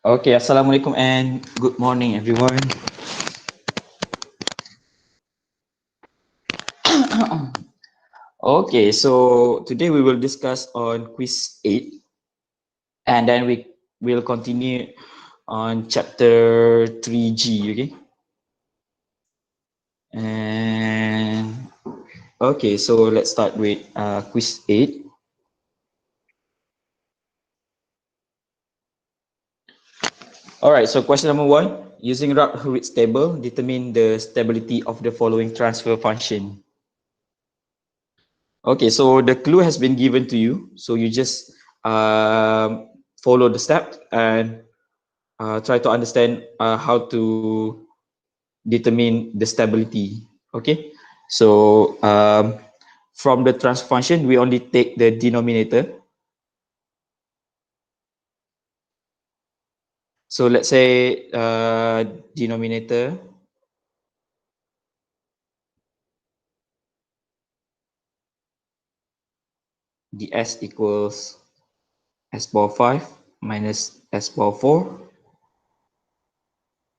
Okay, Assalamualaikum and good morning, everyone. Okay, so today we will discuss on quiz 8 and then we will continue on chapter 3G, okay? And okay, so let's start with quiz 8. All right, so question number 1, using Hurwitz table, determine the stability of the following transfer function. Okay, so the clue has been given to you. So you just follow the step and try to understand how to determine the stability. Okay, so from the transfer function, we only take the denominator. So let's say denominator ds equals s power 5 minus s power 4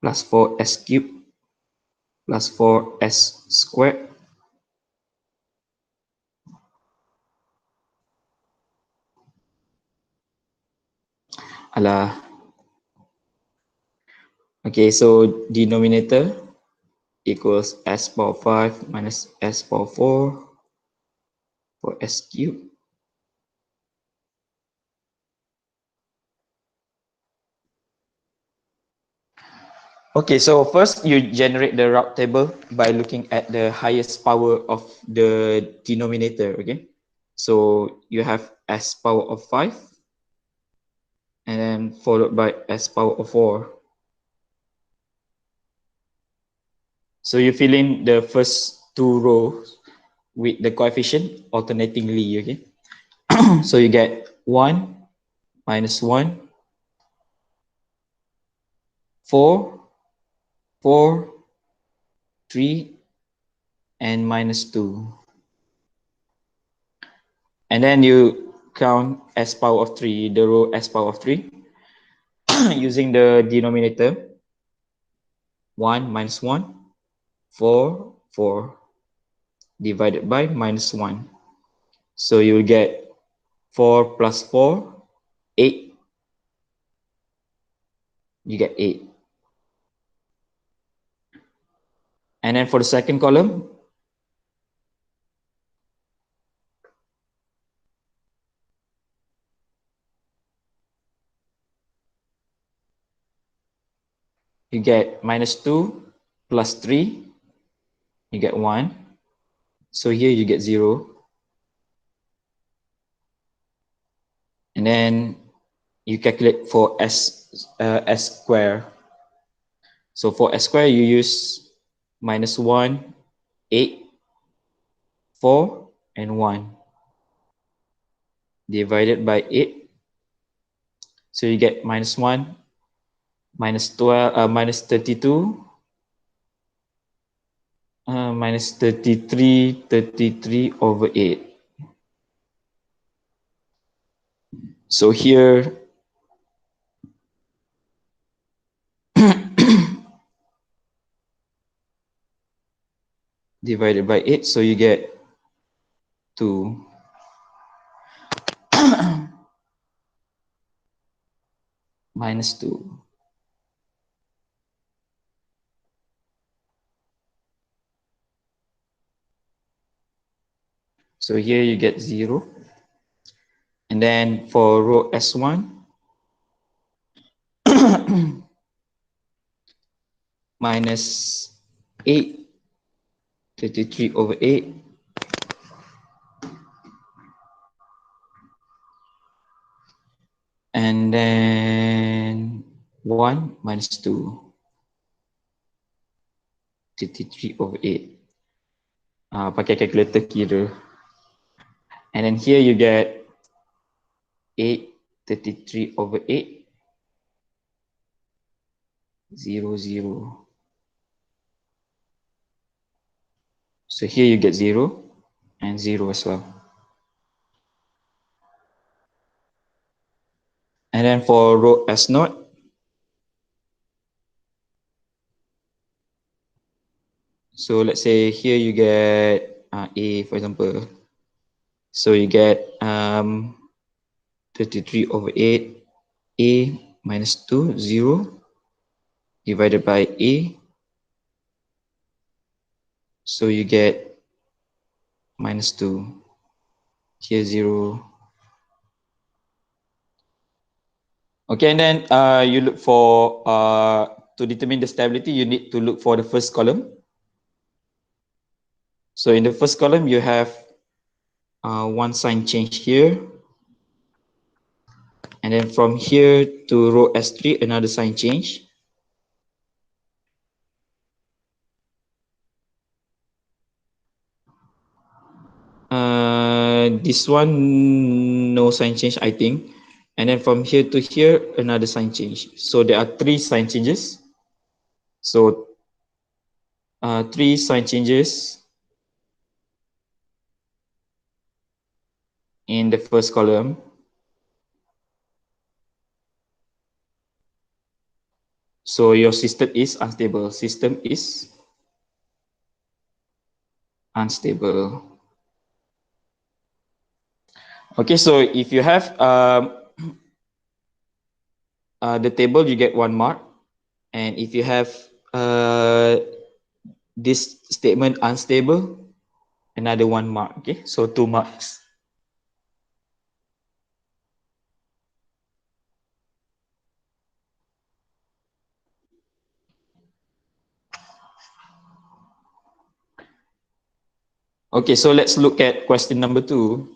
plus 4s cubed plus 4s squared. Alah. Okay, so denominator equals s power 5 minus s power 4 for s cubed. Okay, so first you generate the Routh table by looking at the highest power of the denominator, okay? So you have s power of 5 and then followed by s power of 4. So you fill in the first two rows with the coefficient alternatingly, okay? So you get 1 minus 1, 4, 4, 3, and minus 2. And then you count s power of 3, the row s power of 3, using the denominator. 1 minus 1, 4, 4, divided by minus 1. So you will get 4 plus 4, 8. You get 8. And then for the second column, you get minus 2 plus 3, you get 1. So here you get 0. And then you calculate for s square. So for s square, you use minus 1, 8, 4, and 1 divided by 8. So you get minus 1, minus 12, minus 32, minus 33, 33 over 8. So here, divided by 8, so you get 2. Minus 2. So here you get 0. And then for row S1, minus 8, 33 over 8. And then 1 minus 2, 33 over 8. Pakai calculator kira. And then here you get 8, 33 over 8, 0, 0. So here you get 0 and 0 as well. And then for row S0, So let's say here you get A, for example. So you get 33 over 8, A minus 2, 0, divided by A. So you get minus 2, here 0. Okay, and then you look for, to determine the stability, you need to look for the first column. So in the first column, you have one sign change here. And then from here to row S3, another sign change. This one, no sign change, I think. And then from here to here, another sign change. So there are 3 sign changes. So 3 sign changes in the first column. So your system is unstable. System is unstable. Okay, so if you have the table, you get 1 mark. And if you have this statement unstable, another 1 mark. Okay, so 2 marks. Okay, so let's look at question number 2.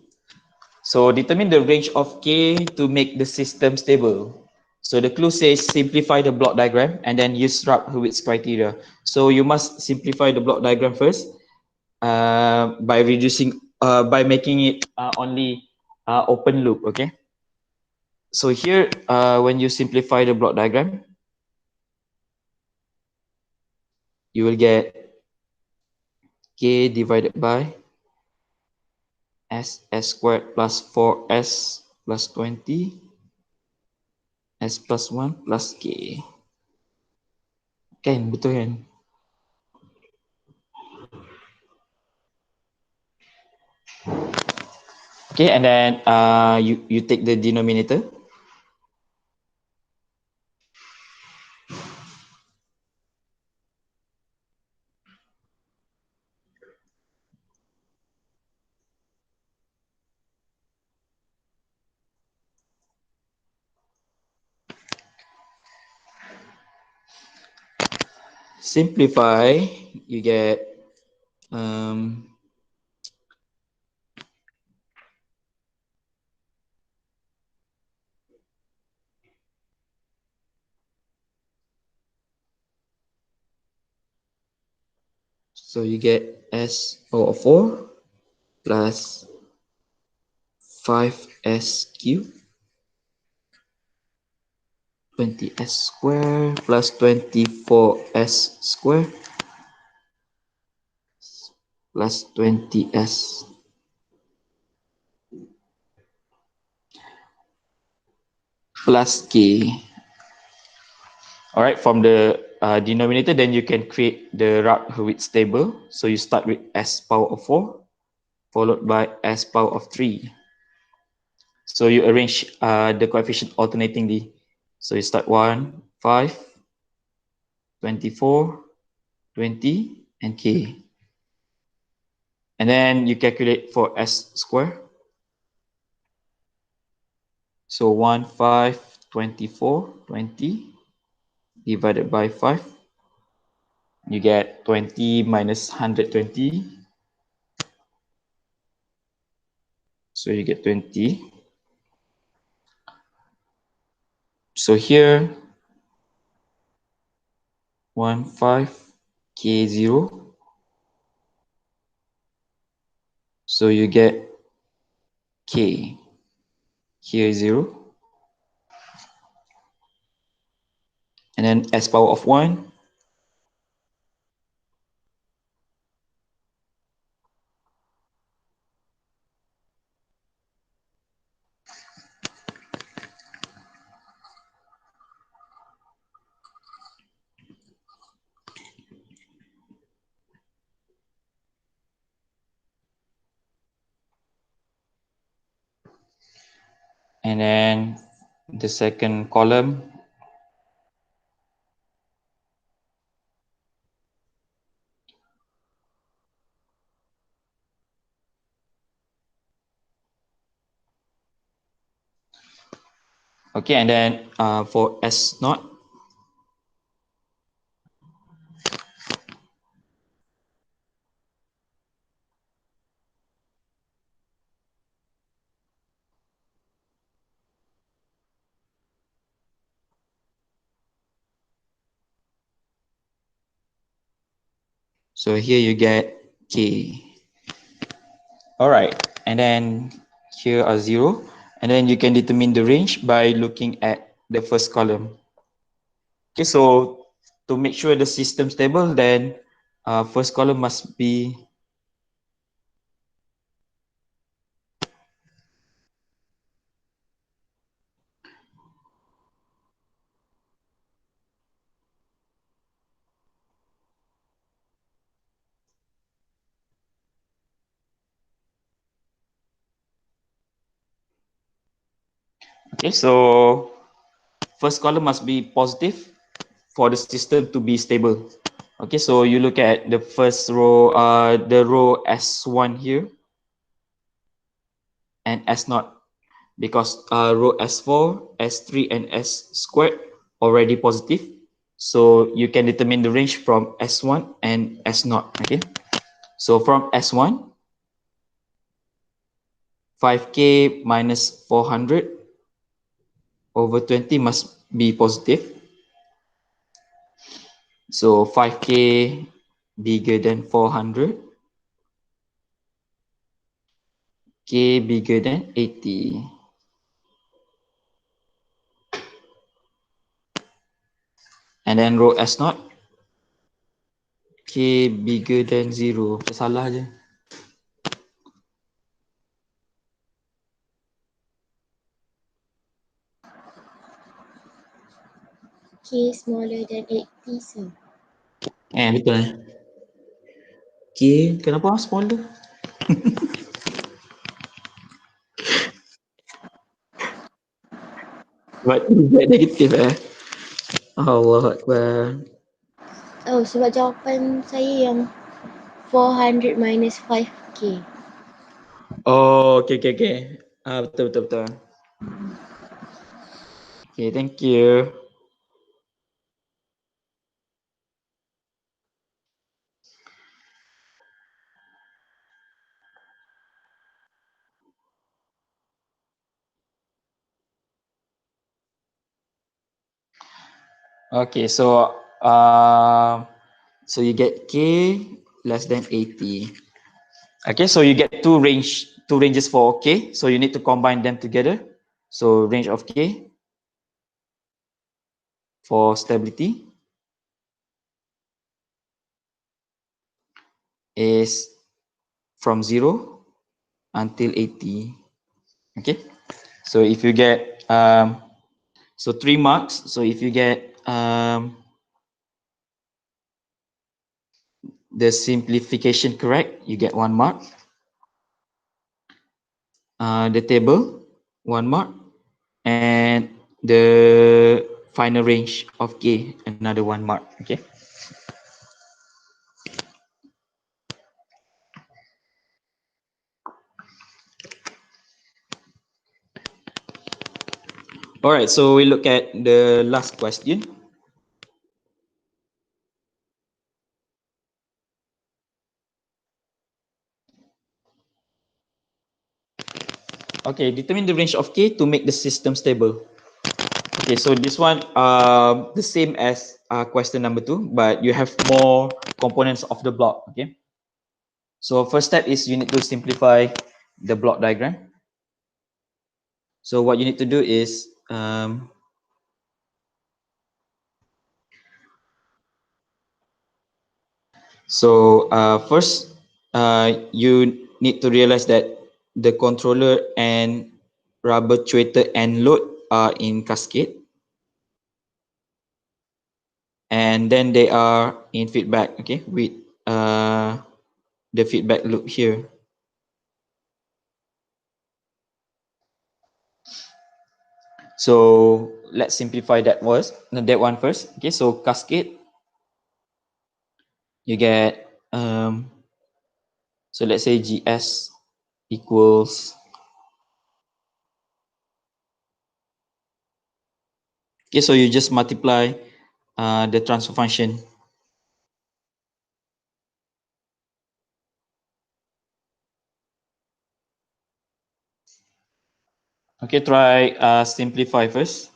So determine the range of K to make the system stable. So the clue says simplify the block diagram and then use Hurwitz criteria. So you must simplify the block diagram first by reducing, by making it only open loop. Okay. So here, when you simplify the block diagram, you will get K divided by S squared plus 4S plus 20 S plus 1 plus K. Kan, betul kan? Okay, and then you take the denominator. Simplify, you get so you get S power of 4 plus 5S cubed 20S squared plus 24S squared plus 20S plus K. All right, from the denominator, then you can create the Routh-Hurwitz table. So you start with S power of 4 followed by S power of 3. So you arrange the coefficient alternatingly. So you start 1, 5, 24, 20, and K. And then you calculate for S square. So 1, 5, 24, 20 divided by 5. You get 20 minus 120. So you get 20. So here 1, 5, K 0. So you get K here 0. And then S power of 1. and then the second column okay, and then for S naught, so here you get K. All right, and then here are 0, and then you can determine the range by looking at the first column. Okay, so to make sure the system stable, then first column must be okay. So first column must be positive for the system to be stable. Okay, so you look at the first row, the row S1 here and S0, because row S4, S3, and S squared already positive. So you can determine the range from S1 and S0. Okay, so from S1, 5K minus 400 over 20 must be positive. So 5K bigger than 400, K bigger than 80. And then row S0, K bigger than 0. Salah je. K smaller than 80, sir. Betul eh. K, kenapa smaller? But that negative eh. Allah Akbar. Oh, sebab jawapan saya yang 400 minus 5K. Oh, okay, okay, okay. Betul, betul, betul. Okay, thank you. Okay, so you get K less than 80. Okay, so you get two ranges for K. So you need to combine them together. So range of K for stability is from 0 until 80. Okay, so if you get so 3 marks, so if you get the simplification correct, you get 1 mark. The table, 1 mark, and the final range of K, another 1 mark. Okay. All right, so we look at the last question. Okay, determine the range of K to make the system stable. Okay, so this one the same as question number 2, but you have more components of the block. Okay, so first step is you need to simplify the block diagram. So what you need to do is first you need to realize that the controller and rubber actuator and load are in cascade, and then they are in feedback. Okay, with the feedback loop here. So let's simplify that one first. Okay, so cascade, you get so let's say GS equals, okay, so you just multiply the transfer function. Okay, try simplify first.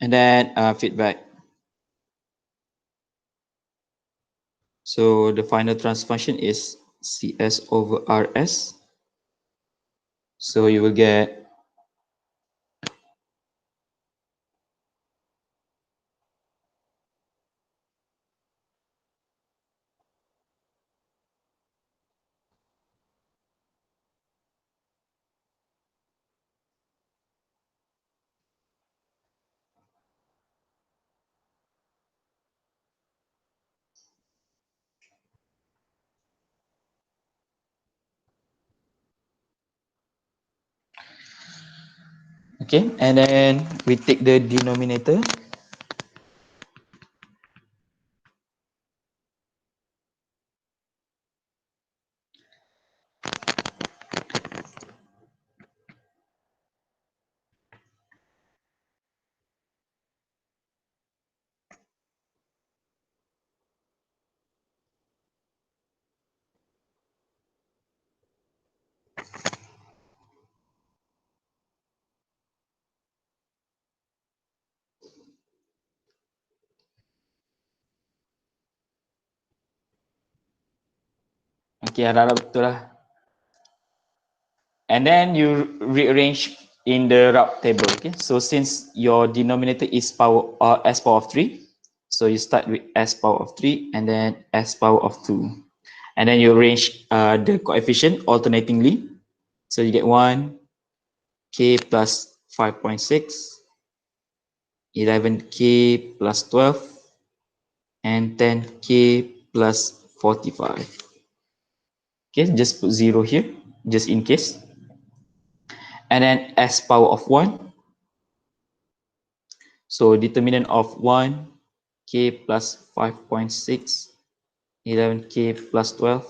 And then feedback. So the final transfer function is CS over RS. So you will get, okay, and then we take the denominator. Okay, harap-harap betul lah. And then you rearrange in the Routh table. Okay, so since your denominator is s power of 3, so you start with s power of 3 and then s power of 2, and then you arrange the coefficient alternatingly. So you get 1 k plus 5.6, 11k plus 12, and 10k plus 45. Okay, just put 0 here, just in case. And then s power of 1. So determinant of 1, k plus 5.6, 11k plus 12,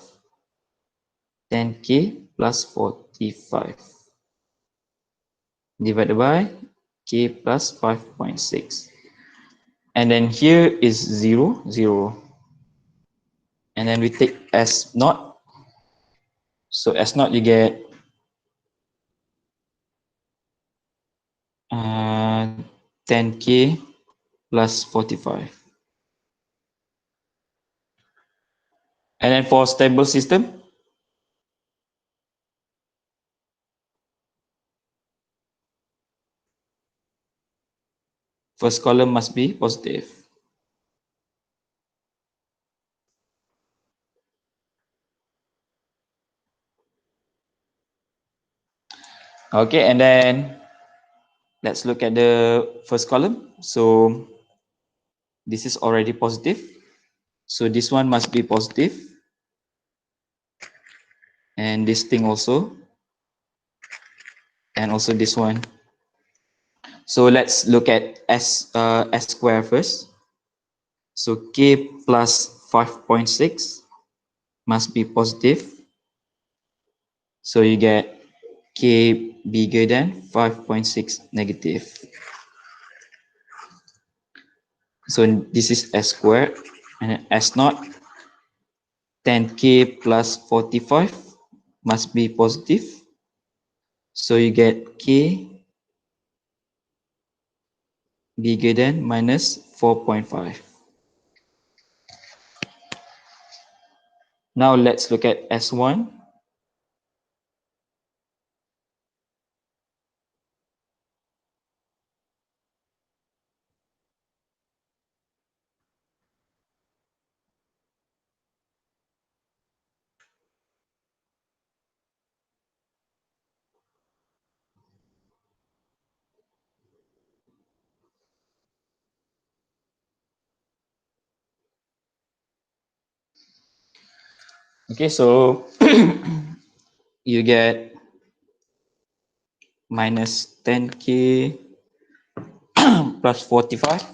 10k plus 45, divided by k plus 5.6. And then here is 0, 0. And then we take S naught. So S naught you get 10k plus 45. And then for stable system, first column must be positive. Okay, and then let's look at the first column. So this is already positive. So this one must be positive. And this thing also. And also this one. So let's look at S square first. So k plus 5.6 must be positive. So you get k bigger than 5.6 negative. So this is S squared, and S naught, 10k plus 45 must be positive. So you get k bigger than minus 4.5. Now let's look at S1. Okay, so you get minus 10k plus 45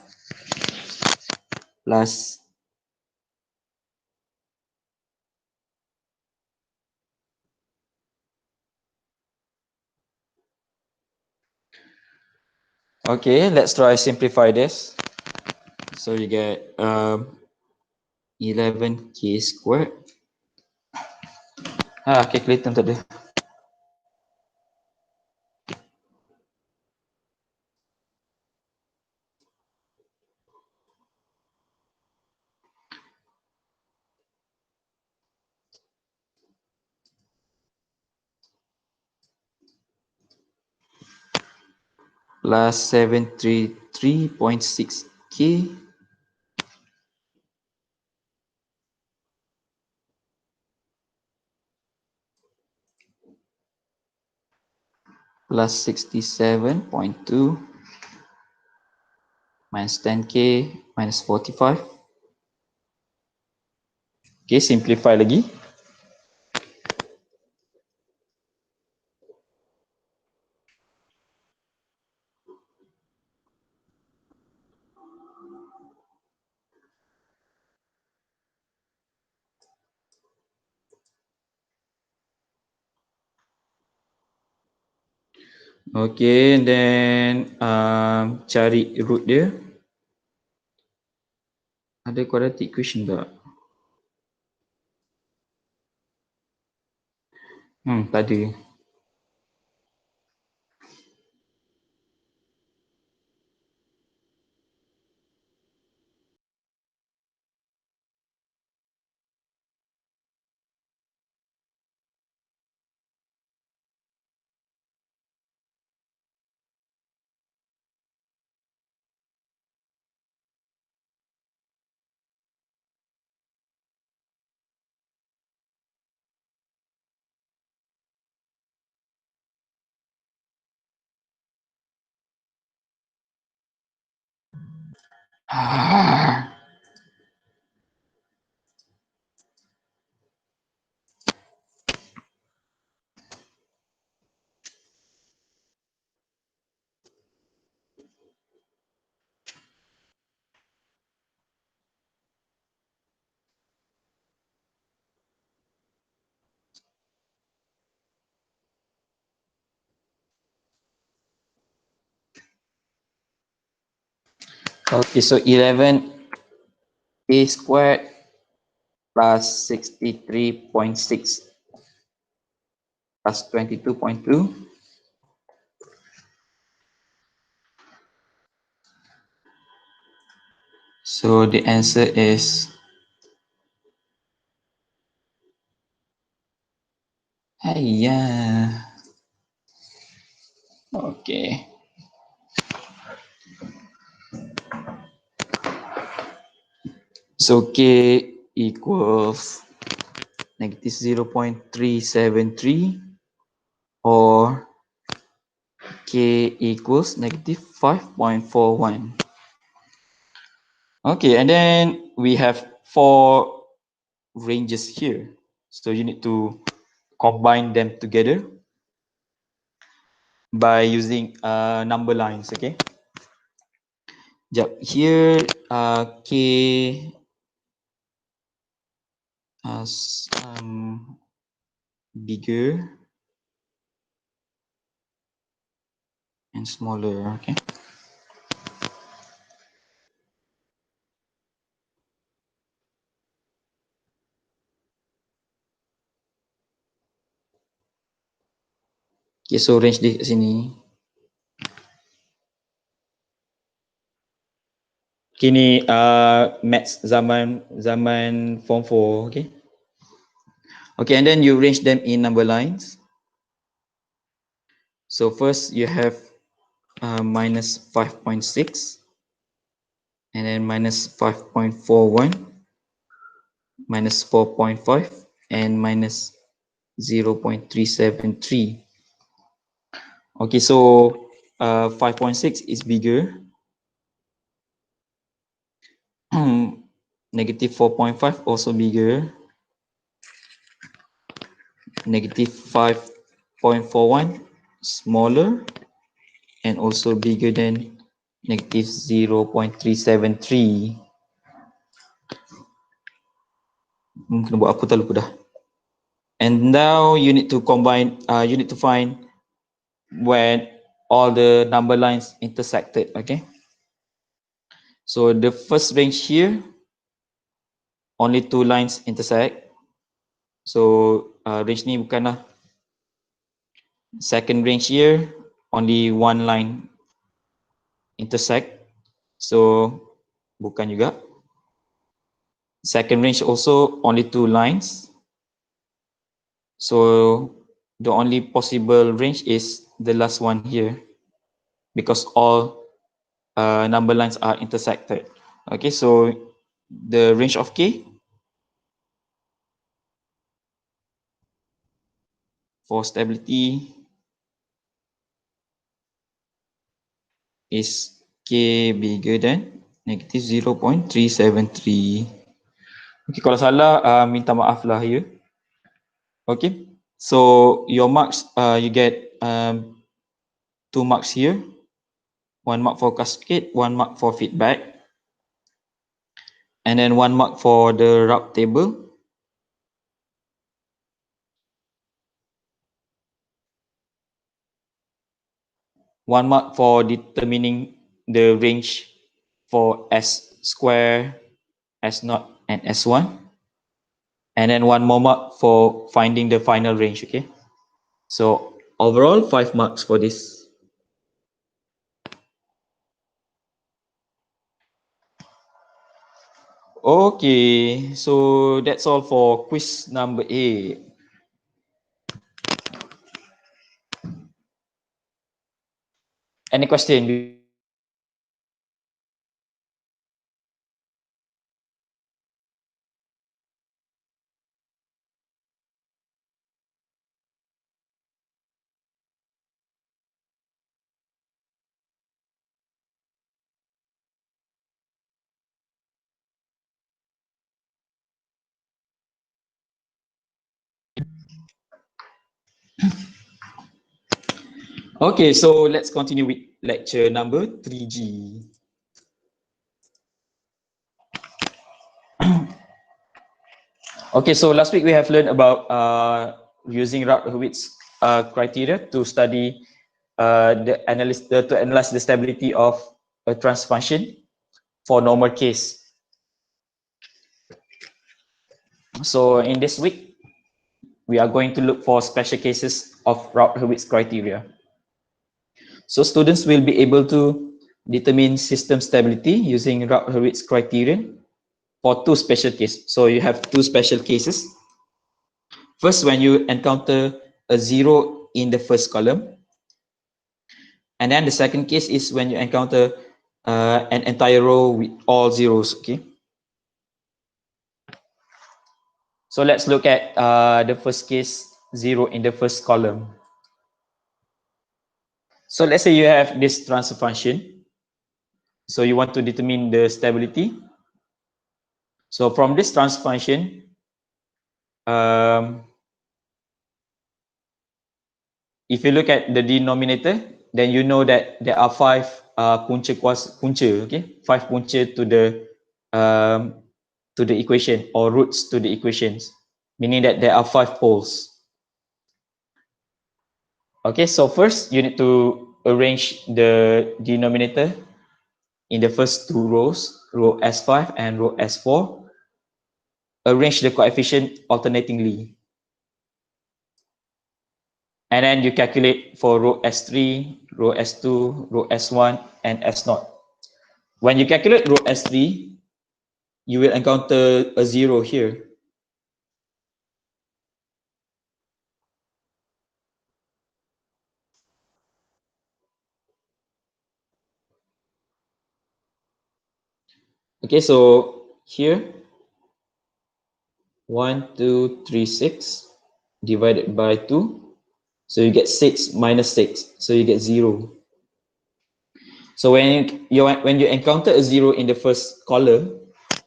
plus okay, let's try simplify this. So you get 11k squared. Calculator tak ada. Plus 733.6k plus 67.2 minus 10k minus 45. Okay, simplify lagi. Okay, and then cari root dia. Ada quadratic equation tak? Tak ada. Okay, so 11a squared plus 63.6 plus 22.2. So the answer is okay. So k equals negative 0.373 or k equals negative 5.41. Okay, and then we have 4 ranges here. So you need to combine them together by using number lines, okay? Here k as bigger and smaller, okay? Okay, so range di kat sini. Kini maths zaman form 4, okay? Okay, and then you range them in number lines. So first you have minus 5.6 and then minus 5.41 minus 4.5 and minus 0.373. Okay, so 5.6 is bigger. Negative 4.5 also bigger. negative 5.41, smaller and also bigger than negative 0.373. Kena buat apa tak lupa dah. And now you need to combine, you need to find when all the number lines intersected, okay? So the first range here, only two lines intersect. So range ni bukanlah. Second range here, only one line intersect. So bukan juga. Second range also only two lines. So the only possible range is the last one here, because all number lines are intersected. Okay, so the range of K for stability is K bigger than negative 0.373. Okay, kalau salah minta maaf lah ya. Okay, so your marks, you get 2 marks here, 1 mark for cascade, 1 mark for feedback, and then 1 mark for the Routh table. One mark for determining the range for S square, S naught, and S1. And then 1 more mark for finding the final range, okay? So overall 5 marks for this. Okay, so that's all for quiz number 8. Any question before we move on? Okay, so let's continue with lecture number 3G. Okay, so last week we have learned about using Hurwitz criteria to study to analyze the stability of a transfer function for normal case. So in this week, we are going to look for special cases of Hurwitz criteria. So students will be able to determine system stability using Hurwitz criterion for two special cases. So you have two special cases. First, when you encounter a zero in the first column. And then the second case is when you encounter an entire row with all zeros, okay? So let's look at the first case, 0 in the first column. So let's say you have this transfer function. So you want to determine the stability. So from this transfer function, if you look at the denominator, then you know that there are 5 punca, okay? 5 punca to the equation, or roots to the equations, meaning that there are 5 poles. Okay, so first you need to arrange the denominator in the first two rows, row S5 and row S4. Arrange the coefficient alternatingly. And then you calculate for row S3, row S2, row S1, and S0. When you calculate row S3, you will encounter a 0 here. Okay, so here, 1, 2, 3, 6 divided by 2. So you get 6 minus 6. So you get 0. So when you encounter a 0 in the first column,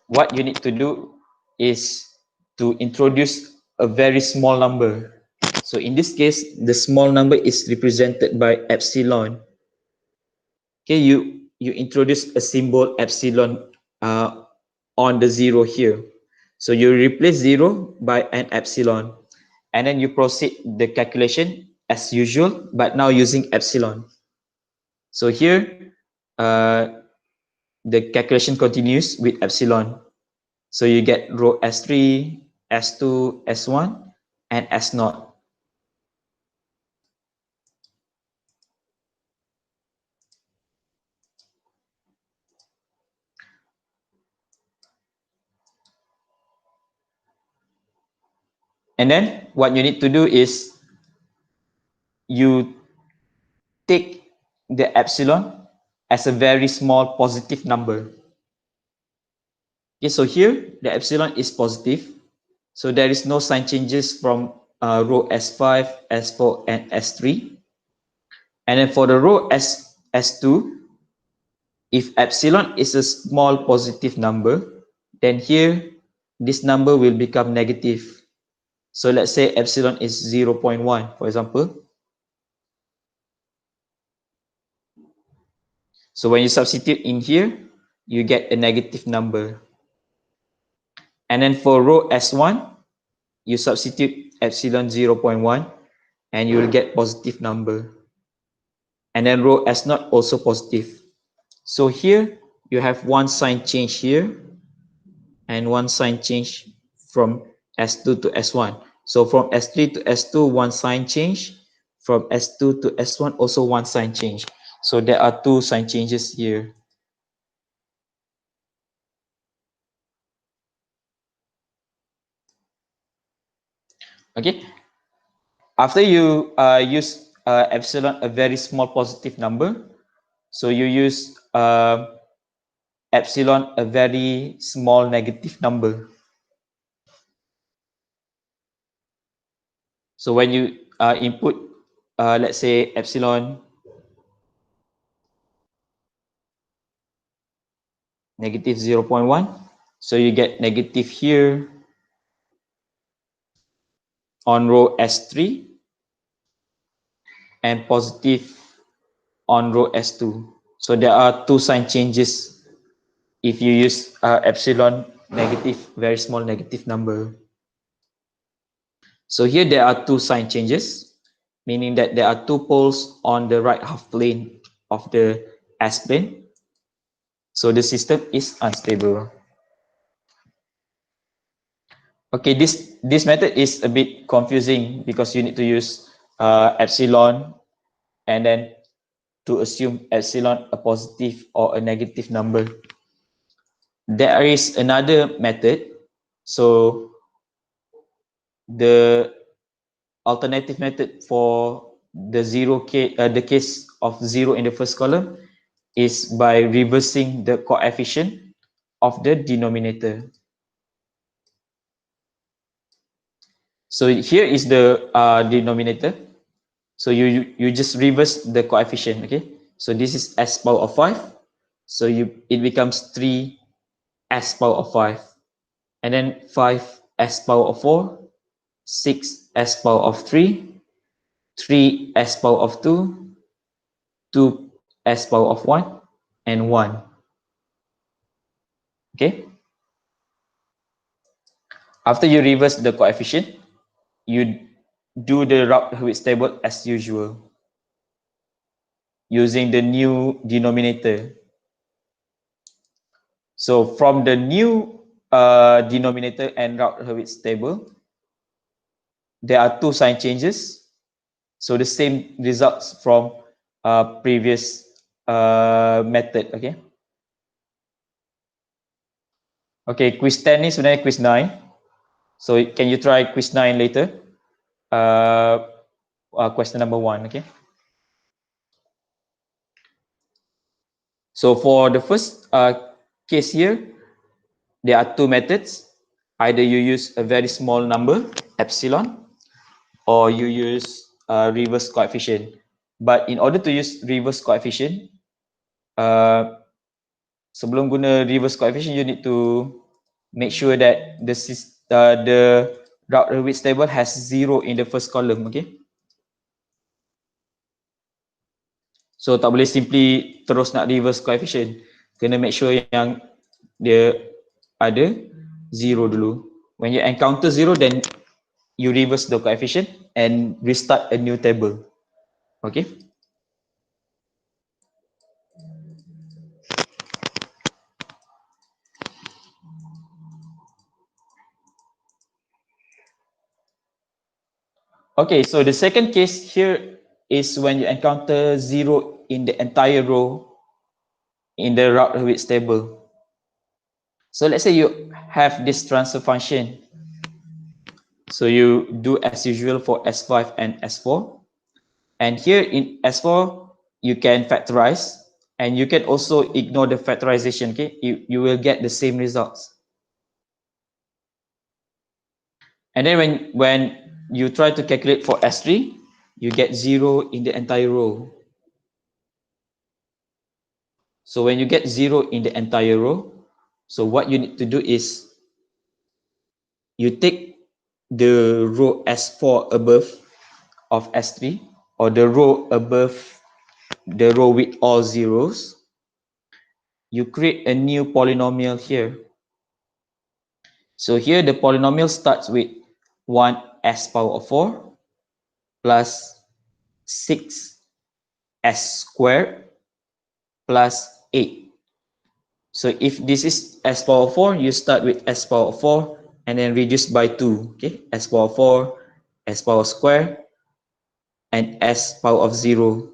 what you need to do is to introduce a very small number. So in this case, the small number is represented by epsilon. Okay, you introduce a symbol epsilon on the zero here. So you replace zero by an epsilon, and then you proceed the calculation as usual, but now using epsilon. So here, the calculation continues with epsilon. So you get row S3, S2, S1, and S0. And then what you need to do is you take the epsilon as a very small positive number. Okay, so here the epsilon is positive. So there is no sign changes from row S5, S4, and S3. And then for the row S2, if epsilon is a small positive number, then here this number will become negative. So let's say epsilon is 0.1, for example. So when you substitute in here, you get a negative number. And then for row S1, you substitute epsilon 0.1 and you will get positive number. And then row S0 also positive. So here you have one sign change here and one sign change from S2 to S1. So from S3 to S2, one sign change. From S2 to S1, also one sign change. So there are two sign changes here. Okay. After you use epsilon, a very small positive number, so you use epsilon, a very small negative number. So when you input, let's say epsilon negative 0.1, so you get negative here on row S3 and positive on row S2. So there are two sign changes if you use epsilon negative, very small negative number. So here there are two sign changes, meaning that there are two poles on the right half plane of the S plane. So the system is unstable. Okay, this method is a bit confusing because you need to use epsilon and then to assume epsilon a positive or a negative number. There is another method. So the alternative method for the case of zero in the first column is by reversing the coefficient of the denominator. So here is the denominator. So you just reverse the coefficient. Okay. So this is s power of 5. So it becomes 3 s power of 5, and then 5 s power of 4, 6 s power of 3, 3 s power of 2, 2 s power of 1, and 1. Okay. After you reverse the coefficient, you do the Routh-Hurwitz table as usual using the new denominator. So from the new denominator and Routh-Hurwitz table, there are two sign changes. So the same results from previous method. Okay. Okay, quiz 10 ni sebenarnya quiz 9. So can you try quiz 9 later? Question number 1. Okay. So for the first case here, there are two methods. Either you use a very small number, epsilon, or you use reverse coefficient. But in order to use reverse coefficient, sebelum guna reverse coefficient, you need to make sure that the Hurwitz table has 0 in the first column, okay? So tak boleh simply terus nak reverse coefficient. Kena make sure yang dia ada 0 dulu. When you encounter 0, then you reverse the coefficient and restart a new table. Okay? Okay, so the second case here is when you encounter 0 in the entire row in the Hurwitz table. So let's say you have this transfer function. So you do as usual for S5 and S4. And here in S4, you can factorize and you can also ignore the factorization, okay? You will get the same results. And then when you try to calculate for S3, you get 0 in the entire row. So when you get 0 in the entire row, so what you need to do is you take the row S4 above of S3 or the row above the row with all zeros. You create a new polynomial here. So here the polynomial starts with 1s power of 4 plus 6s squared plus 8. So if this is s power 4, you start with s power 4 and then reduce by 2. Okay, s power 4, s power square, and s power of 0.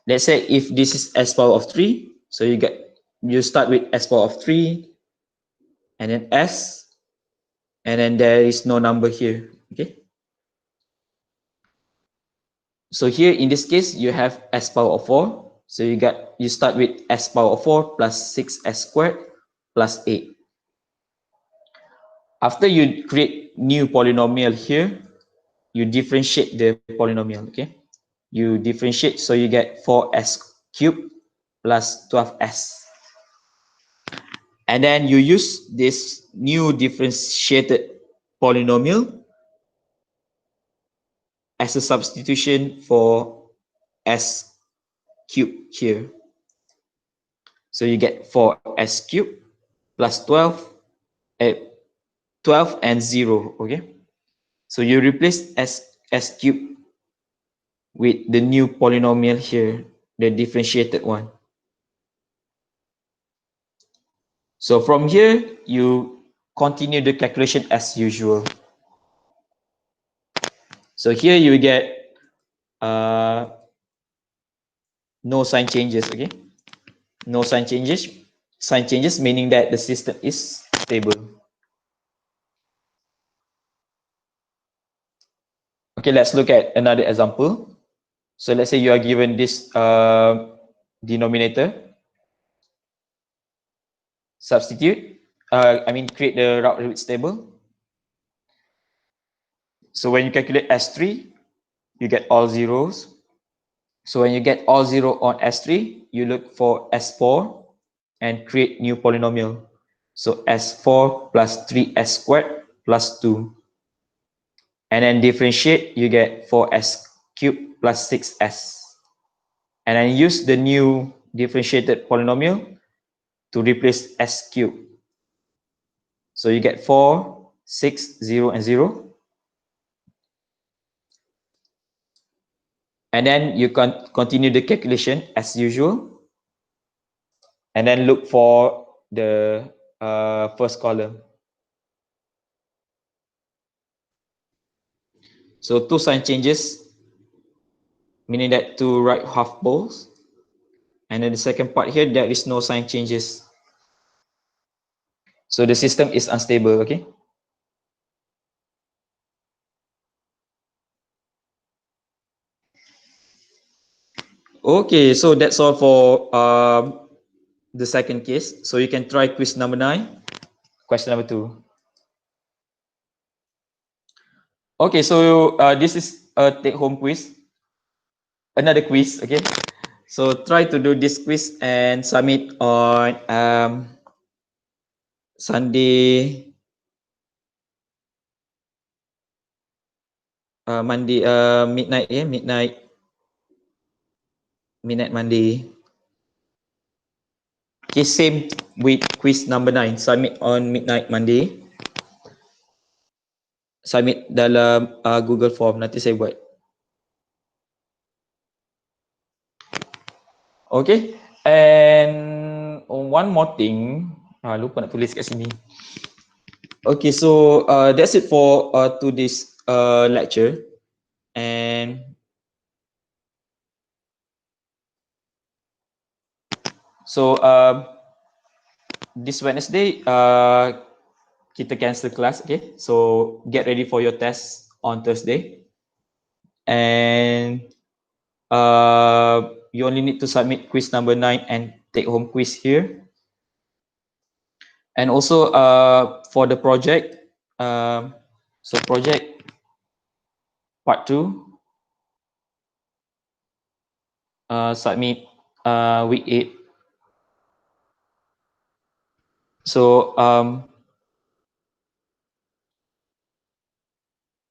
Let's say if this is s power of 3, so you start with s power of 3 and then s, and then there is no number here. Okay. So here in this case, you have s power of 4. So you start with s power of 4 plus 6s squared plus 8. After you create new polynomial here, you differentiate the polynomial, okay? You differentiate, so you get 4s cubed plus 12s. And then you use this new differentiated polynomial as a substitution for s cubed here. So you get 4s cubed plus 12 and 0, okay? So you replace s cubed with the new polynomial here, the differentiated one. So from here, you continue the calculation as usual. So here you get no sign changes, okay? No sign changes. Sign changes meaning that the system is stable. Okay, let's look at another example. So let's say you are given this denominator. Substitute, create the Hurwitz table. So when you calculate S3, you get all zeros. So when you get all zero on S3, you look for S4 and create new polynomial. So S4 plus 3s squared plus 2. And then differentiate, you get 4s cubed plus 6s. And then use the new differentiated polynomial to replace s cubed. So you get 4, 6, 0, and 0. And then you can continue the calculation as usual. And then look for the first column. So two sign changes, meaning that two right half poles. And then the second part here, there is no sign changes. So the system is unstable, okay? Okay, so that's all for the second case. So you can try quiz number 9, question number 2. Okay, so this is a take-home quiz, another quiz, okay? So try to do this quiz and submit on Sunday, Monday, midnight, midnight Monday. Okay, same with quiz number 9. Submit on midnight Monday. Submit dalam Google Form. Nanti saya buat. Okay. And one more thing. Lupa nak tulis kat sini. Okay, so that's it for today's lecture. And so this Wednesday, kita cancel class. Okay, so get ready for your test on Thursday. And you only need to submit quiz number 9 and take home quiz here. And also for the project, so project part 2, submit week 8. So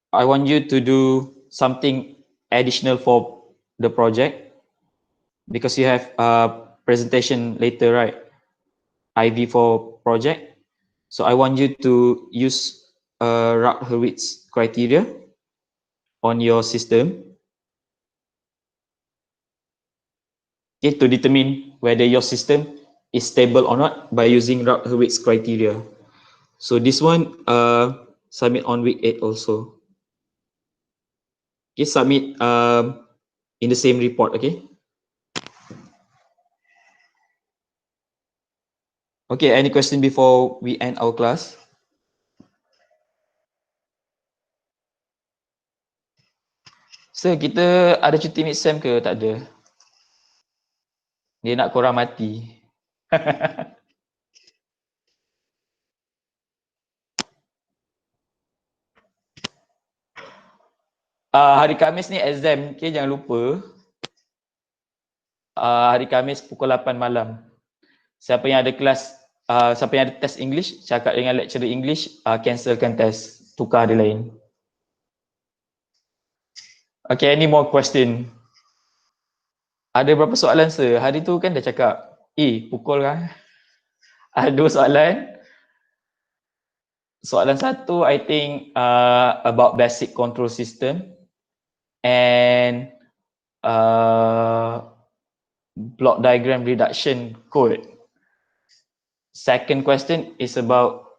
I want you to do something additional for the project because you have a presentation later, right? IV for project. So I want you to use Hurwitz criteria on your system, okay, to determine whether your system is stable or not by using Hurwitz criteria. So this one submit on week 8 also. Okay, submit in the same report, okay? Okay, any question before we end our class? So, kita ada cuti mid-sem ke? Tak ada. Dia nak korang mati. Hari Khamis ni exam, okay, jangan lupa. Hari Khamis pukul 8 malam. Siapa yang ada kelas, siapa yang ada test English, cakap dengan lecturer English, cancelkan test, tukar dia lain. Okay, any more question? Ada berapa soalan sir? Hari tu kan dah cakap, pukul kan? Ada 2 soalan. Soalan 1, I think about basic control system and block diagram reduction code. Second question is about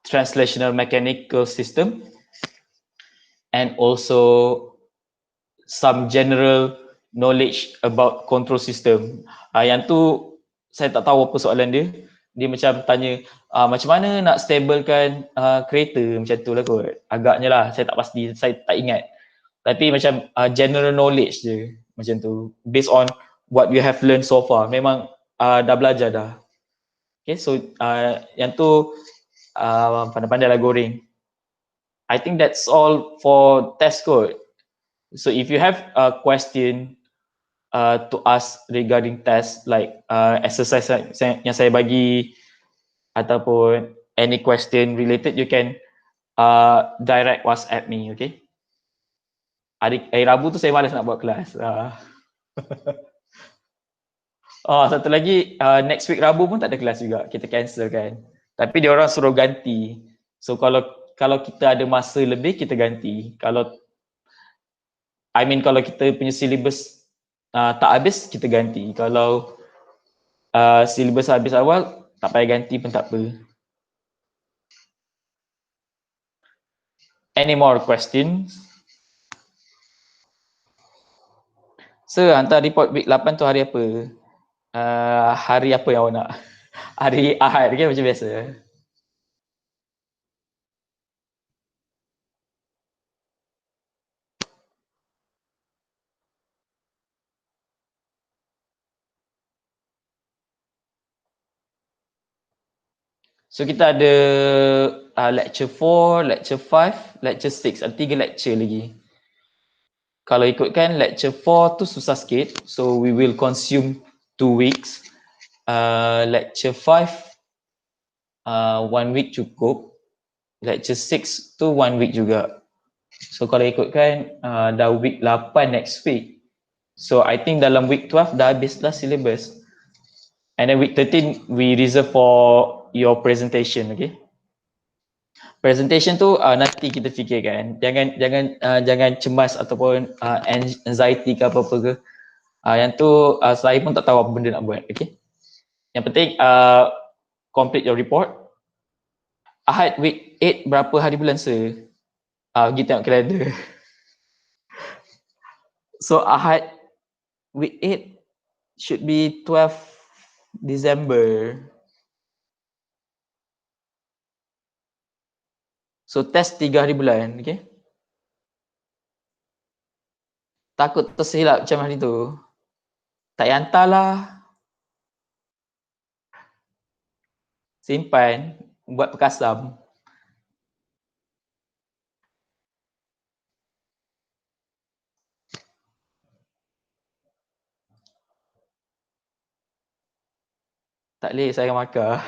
translational mechanical system and also some general knowledge about control system. Yang tu saya tak tahu apa soalan dia. Dia macam tanya macam mana nak stablekan kereta, macam tu lah kot. Agaknya lah, saya tak pasti, saya tak ingat. Tapi macam general knowledge je macam tu. Based on what you have learned so far. Memang dah belajar dah. Okay, so yang tu pandai-pandai lah goreng. I think that's all for test code. So if you have a question to ask regarding test, like exercise yang saya bagi ataupun any question related, you can direct WhatsApp me, okay? Hari Rabu tu saya malas nak buat kelas. Satu lagi, next week Rabu pun tak ada kelas juga, kita cancel kan. Tapi dia orang suruh ganti. So kalau kita ada masa lebih, kita ganti. Kalau kita punya syllabus tak habis, kita ganti. Kalau syllabus habis awal, tak payah ganti pun tak apa. Any more questions? Sir, hantar report week 8 tu hari apa? Hari apa yang awak nak? Hari Ahad kan macam biasa. So kita ada lecture 4, lecture 5, lecture 6. Ada 3 lecture lagi. Kalau ikutkan lecture 4 tu susah sikit. So we will consume 2 weeks. Lecture 5, 1 week cukup. Lecture 6 tu 1 week juga. So kalau ikutkan dah week 8 next week. So I think dalam week 12 dah habislah syllabus. And then week 13 we reserve for your presentation, okay? Presentation tu nanti kita fikirkan. Jangan cemas ataupun anxiety ke apa-apa ke. Yang tu saya pun tak tahu apa benda nak buat, okay? Yang penting complete your report. Ahad week 8 berapa hari bulan sir? Pergi tengok kalender. So Ahad week 8 should be 12 December. So test 3 hari bulan, okay? Takut tersilap macam hari tu. Tak payah hantar lah. Simpan, buat perkasam. Tak boleh, saya markah.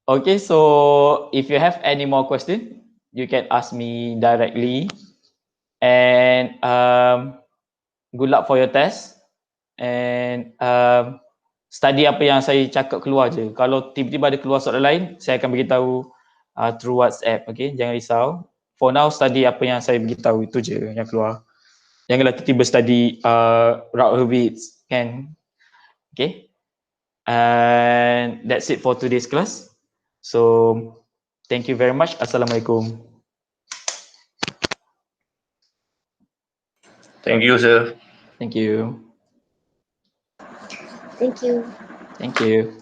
Okay, so if you have any more question, you can ask me directly. And good luck for your test. And study apa yang saya cakap keluar je. Kalau tiba-tiba ada keluar soalan lain, saya akan beritahu through WhatsApp. Okay, jangan risau. For now, study apa yang saya beritahu itu je yang keluar. Janganlah tiba-tiba study Hurwitz, kan? Okay. And that's it for today's class. So, thank you very much. Assalamualaikum. Thank you, sir. Thank you. Thank you. Thank you.